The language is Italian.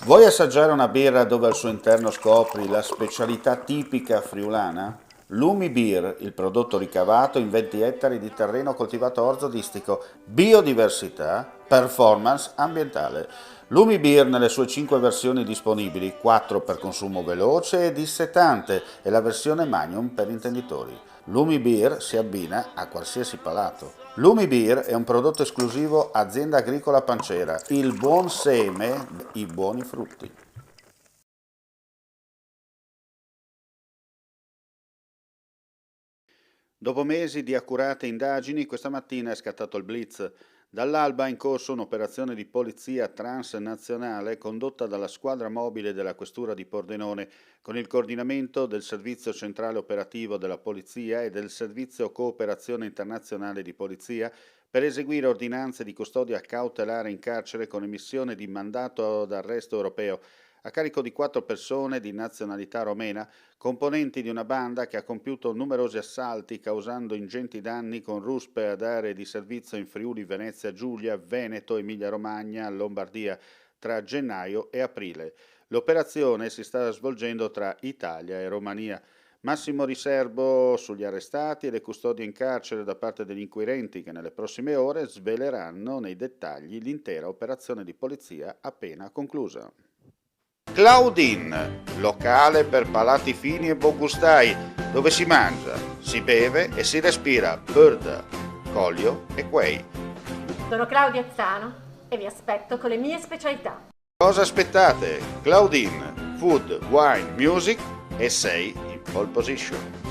Vuoi assaggiare una birra dove al suo interno scopri la specialità tipica friulana? Lumi Beer, il prodotto ricavato in 20 ettari di terreno coltivato orzodistico, biodiversità, performance ambientale. Lumi Beer nelle sue 5 versioni disponibili, 4 per consumo veloce e dissetante e la versione Magnum per intenditori. Lumi Beer si abbina a qualsiasi palato. Lumi Beer è un prodotto esclusivo Azienda Agricola Pancera, il buon seme, i buoni frutti. Dopo mesi di accurate indagini, questa mattina è scattato il blitz. Dall'alba è in corso un'operazione di polizia transnazionale condotta dalla squadra mobile della Questura di Pordenone con il coordinamento del Servizio Centrale Operativo della Polizia e del Servizio Cooperazione Internazionale di Polizia per eseguire ordinanze di custodia cautelare in carcere con emissione di mandato d'arresto europeo a carico di 4 persone di nazionalità romena, componenti di una banda che ha compiuto numerosi assalti causando ingenti danni con ruspe ad aree di servizio in Friuli, Venezia Giulia, Veneto, Emilia-Romagna, Lombardia tra gennaio e aprile. L'operazione si sta svolgendo tra Italia e Romania. Massimo riservo sugli arrestati e le custodie in carcere da parte degli inquirenti che nelle prossime ore sveleranno nei dettagli l'intera operazione di polizia appena conclusa. Claudine, locale per palati fini e buongustai, dove si mangia, si beve e si respira bird, Collio e Quay. Sono Claudia Azzano e vi aspetto con le mie specialità. Cosa aspettate? Claudine, food, wine, music e sei in pole position.